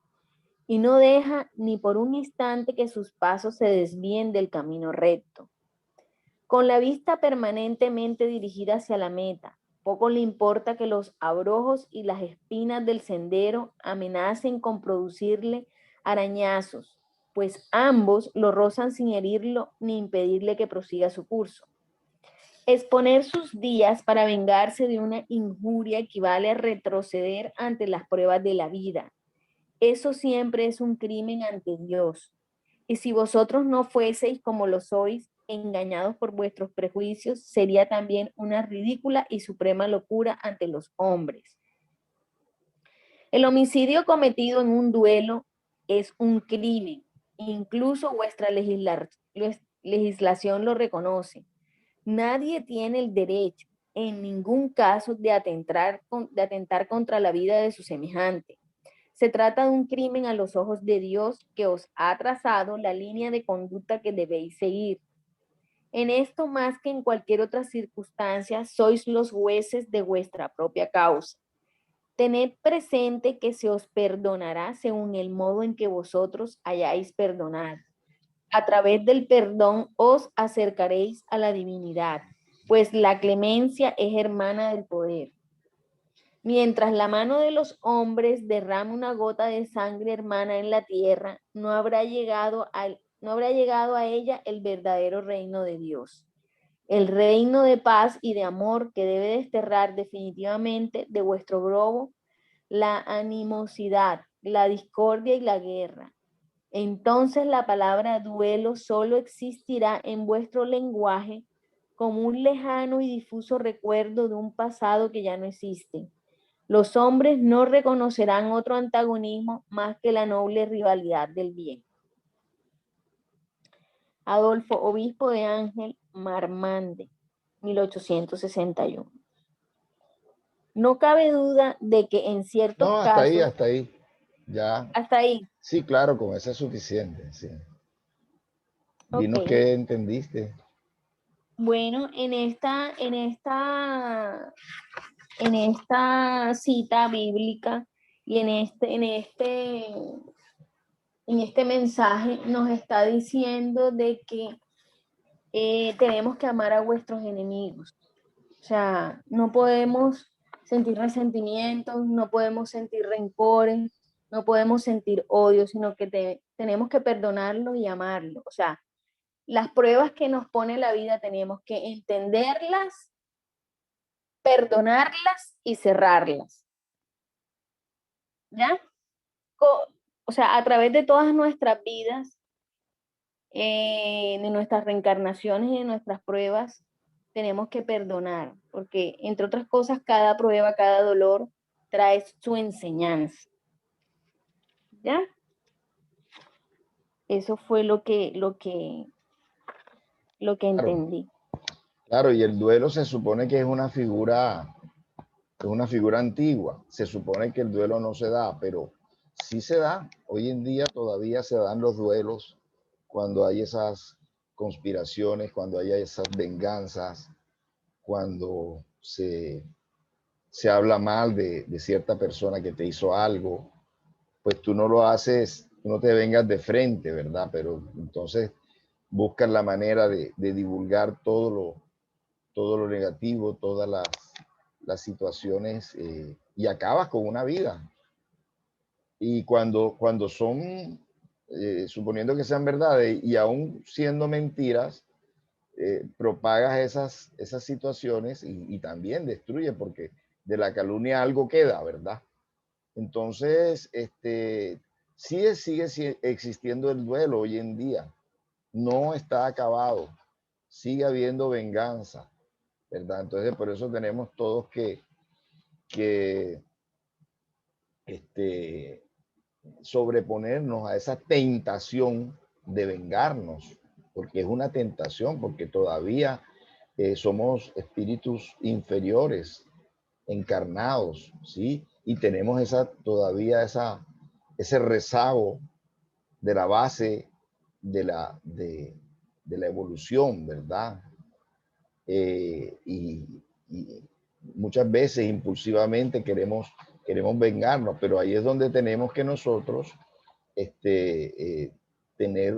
[SPEAKER 2] y no deja ni por un instante que sus pasos se desvíen del camino recto. Con la vista permanentemente dirigida hacia la meta, poco le importa que los abrojos y las espinas del sendero amenacen con producirle arañazos, pues ambos lo rozan sin herirlo ni impedirle que prosiga su curso. Exponer sus días para vengarse de una injuria equivale a retroceder ante las pruebas de la vida. Eso siempre es un crimen ante Dios. Y si vosotros no fueseis como lo sois, engañados por vuestros prejuicios, sería también una ridícula y suprema locura ante los hombres. El homicidio cometido en un duelo es un crimen. Incluso vuestra legislación lo reconoce. Nadie tiene el derecho, en ningún caso, de atentar contra la vida de su semejante. Se trata de un crimen a los ojos de Dios que os ha trazado la línea de conducta que debéis seguir. En esto, más que en cualquier otra circunstancia, sois los jueces de vuestra propia causa. Tened presente que se os perdonará según el modo en que vosotros hayáis perdonado. A través del perdón os acercaréis a la divinidad, pues la clemencia es hermana del poder. Mientras la mano de los hombres derrame una gota de sangre hermana en la tierra, no habrá llegado a ella el verdadero reino de Dios. El reino de paz y de amor que debe desterrar definitivamente de vuestro globo la animosidad, la discordia y la guerra. Entonces la palabra duelo solo existirá en vuestro lenguaje como un lejano y difuso recuerdo de un pasado que ya no existe. Los hombres no reconocerán otro antagonismo más que la noble rivalidad del bien. Adolfo, obispo de Ángel Marmande, 1861. No cabe duda de que en ciertos
[SPEAKER 1] No,
[SPEAKER 2] casos...
[SPEAKER 1] hasta ahí. Ya.
[SPEAKER 2] Hasta ahí.
[SPEAKER 1] Sí, claro, con eso es suficiente. Sí. Dinos
[SPEAKER 2] Ok.
[SPEAKER 1] qué entendiste.
[SPEAKER 2] Bueno, en esta cita bíblica y en este mensaje nos está diciendo de que tenemos que amar a vuestros enemigos. O sea, no podemos sentir resentimientos, no podemos sentir rencores, no podemos sentir odio, sino que tenemos que perdonarlo y amarlo. O sea, las pruebas que nos pone la vida tenemos que entenderlas, perdonarlas y cerrarlas. ¿Ya? O sea, a través de todas nuestras vidas, de nuestras reencarnaciones y de nuestras pruebas, tenemos que perdonar, porque entre otras cosas, cada prueba, cada dolor trae su enseñanza. ¿Ya? Eso fue lo que
[SPEAKER 1] Claro,
[SPEAKER 2] entendí.
[SPEAKER 1] claro, y el duelo se supone que es una figura antigua. Se supone que el duelo no se da, pero sí se da. Hoy en día todavía se dan los duelos cuando hay esas conspiraciones, cuando hay esas venganzas, cuando se habla mal de cierta persona que te hizo algo, pues tú no lo haces, tú no te vengas de frente, ¿verdad? Pero entonces buscas la manera de divulgar todo lo negativo, todas las situaciones y acabas con una vida. Y cuando son, suponiendo que sean verdades y aún siendo mentiras, propagas esas situaciones y también destruye porque de la calumnia algo queda, ¿verdad? Entonces, sigue existiendo el duelo hoy en día. No está acabado. Sigue habiendo venganza, ¿verdad? Entonces, por eso tenemos todos que sobreponernos a esa tentación de vengarnos, porque es una tentación, porque todavía somos espíritus inferiores, encarnados, ¿sí? Y tenemos todavía ese rezago de la base de la evolución, ¿verdad? Y muchas veces impulsivamente queremos vengarnos, pero ahí es donde tenemos que nosotros tener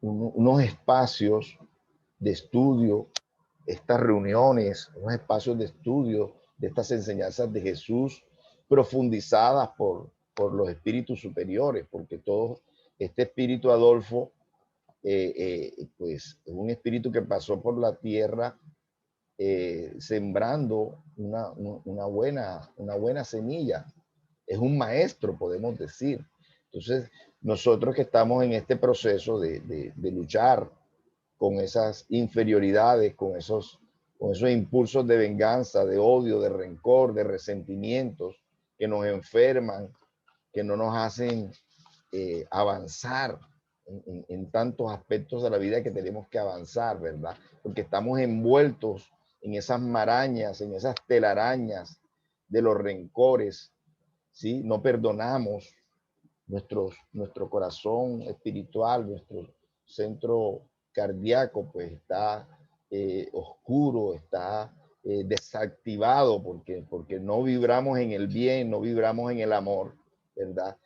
[SPEAKER 1] unos espacios de estudio, estas reuniones, unos espacios de estudio de estas enseñanzas de Jesús profundizadas por los espíritus superiores, porque todo este espíritu Adolfo, pues es un espíritu que pasó por la tierra sembrando una buena semilla. Es un maestro, podemos decir. Entonces, nosotros que estamos en este proceso de luchar con esas inferioridades, con esos impulsos de venganza, de odio, de rencor, de resentimientos que nos enferman, que no nos hacen avanzar en tantos aspectos de la vida que tenemos que avanzar, ¿verdad? Porque estamos envueltos en esas marañas, en esas telarañas de los rencores, ¿sí? No perdonamos, nuestro corazón espiritual, nuestro centro cardíaco, pues está oscuro, está desactivado porque no vibramos en el bien, no vibramos en el amor, ¿verdad?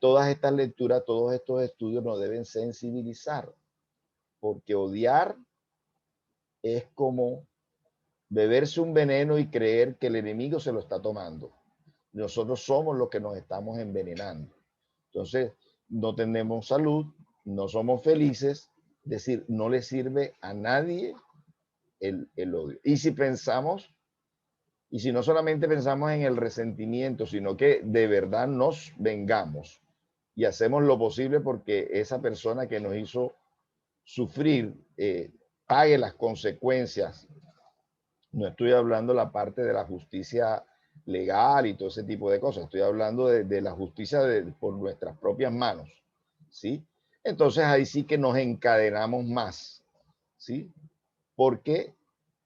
[SPEAKER 1] Todas estas lecturas, todos estos estudios nos deben sensibilizar, porque odiar es como beberse un veneno y creer que el enemigo se lo está tomando. Nosotros somos los que nos estamos envenenando. Entonces, no tenemos salud, no somos felices, es decir, no le sirve a nadie el odio. Y si pensamos, y si no solamente pensamos en el resentimiento, sino que de verdad nos vengamos y hacemos lo posible porque esa persona que nos hizo sufrir pague las consecuencias. No estoy hablando la parte de la justicia legal y todo ese tipo de cosas. Estoy hablando de la justicia por nuestras propias manos, ¿sí? Entonces ahí sí que nos encadenamos más, ¿sí? Porque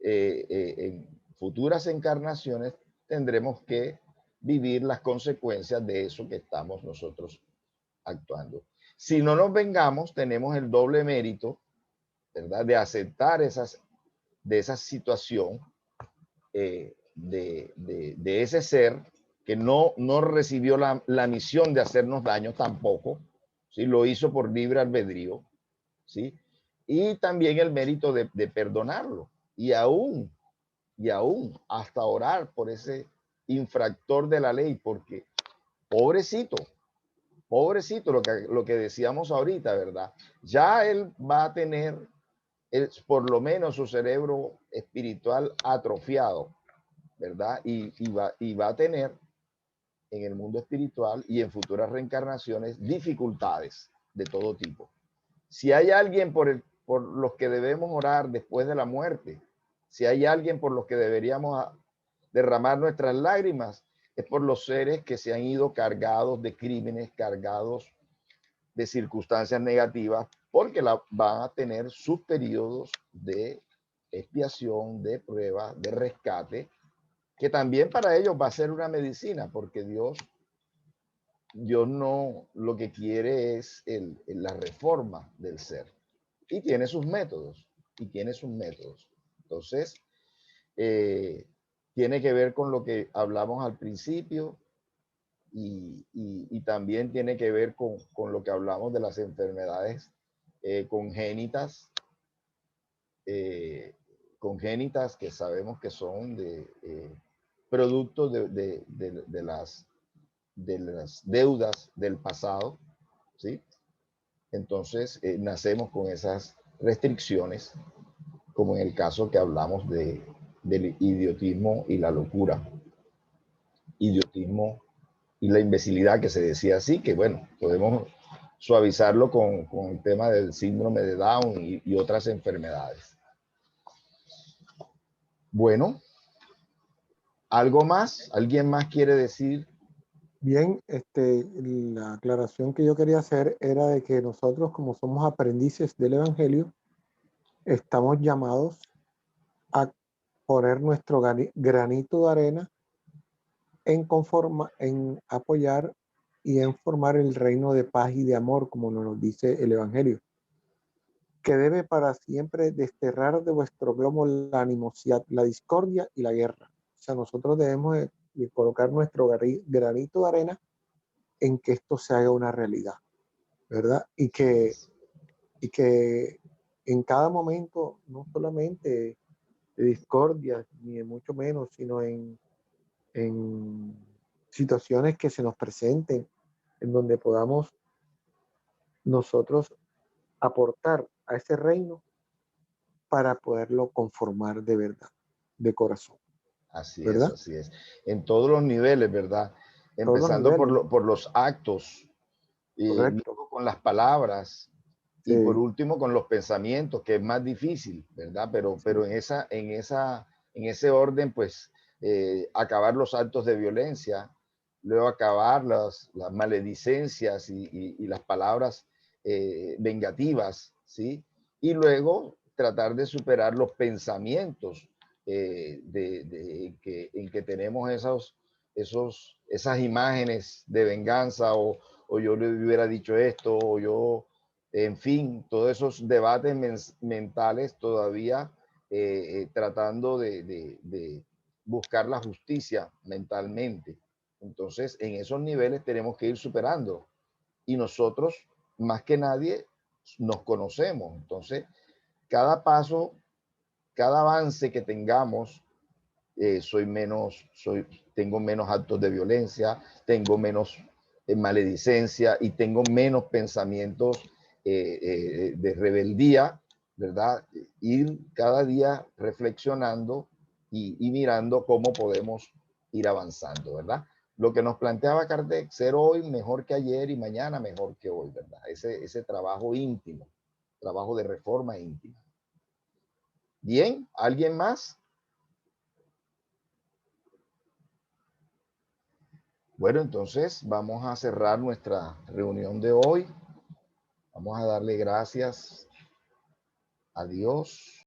[SPEAKER 1] en futuras encarnaciones tendremos que vivir las consecuencias de eso que estamos nosotros actuando. Si no nos vengamos, tenemos el doble mérito, ¿verdad? De aceptar de esa situación de ese ser que no recibió la misión de hacernos daño tampoco, ¿sí? Lo hizo por libre albedrío, ¿sí? Y también el mérito de perdonarlo y aún hasta orar por ese infractor de la ley, porque pobrecito, lo que decíamos ahorita, ¿verdad? Ya él va a tener por lo menos su cerebro espiritual atrofiado, ¿verdad? Y va a tener en el mundo espiritual y en futuras reencarnaciones dificultades de todo tipo. Si hay alguien por los que debemos orar después de la muerte, si hay alguien por los que deberíamos derramar nuestras lágrimas, es por los seres que se han ido cargados de crímenes, cargados de circunstancias negativas, porque van a tener sus periodos de expiación, de prueba, de rescate, que también para ellos va a ser una medicina, porque Dios no lo que quiere es la reforma del ser. Y tiene sus métodos, Entonces, tiene que ver con lo que hablamos al principio y también tiene que ver con lo que hablamos de las enfermedades congénitas, congénitas que sabemos que son productos de las deudas del pasado, ¿sí? Entonces, nacemos con esas restricciones, como en el caso que hablamos del idiotismo y la locura. Idiotismo y la imbecilidad, que se decía así, que bueno, podemos suavizarlo con el tema del síndrome de Down y otras enfermedades. Bueno, ¿algo más? ¿Alguien más quiere decir?
[SPEAKER 3] Bien, la aclaración que yo quería hacer era de que nosotros, como somos aprendices del Evangelio, estamos llamados a poner nuestro granito de arena en apoyar y en formar el reino de paz y de amor, como nos dice el Evangelio, que debe para siempre desterrar de vuestro globo la animosidad, la discordia y la guerra. O sea, nosotros debemos de colocar nuestro granito de arena en que esto se haga una realidad, ¿verdad? Y que en cada momento, no solamente de discordia, ni de mucho menos, sino en situaciones que se nos presenten, en donde podamos nosotros aportar a ese reino para poderlo conformar de verdad, de corazón.
[SPEAKER 1] Así
[SPEAKER 3] ¿Verdad?
[SPEAKER 1] es, así es. En todos los niveles, ¿verdad?
[SPEAKER 3] Todos los
[SPEAKER 1] Empezando
[SPEAKER 3] niveles.
[SPEAKER 1] por los actos, y
[SPEAKER 3] Correcto.
[SPEAKER 1] luego con las palabras, y por
[SPEAKER 3] Sí,
[SPEAKER 1] último con los pensamientos, que es más difícil, ¿verdad? Pero
[SPEAKER 3] sí,
[SPEAKER 1] en ese orden, pues, acabar los actos de violencia, luego acabar las maledicencias y las palabras vengativas, ¿sí? Y luego tratar de superar los pensamientos en que tenemos esas imágenes de venganza o yo le hubiera dicho esto, o yo, en fin, todos esos debates mentales todavía tratando de buscar la justicia mentalmente. Entonces, en esos niveles tenemos que ir superando. Y nosotros, más que nadie, nos conocemos. Entonces, cada paso, cada avance que tengamos, tengo menos actos de violencia, tengo menos maledicencia y tengo menos pensamientos de rebeldía, ¿verdad? Ir cada día reflexionando y mirando cómo podemos ir avanzando, ¿verdad? Lo que nos planteaba Kardec, ser hoy mejor que ayer y mañana mejor que hoy, ¿verdad? Ese trabajo íntimo, trabajo de reforma íntima. Bien, ¿alguien más? Bueno, entonces vamos a cerrar nuestra reunión de hoy. Vamos a darle gracias a Dios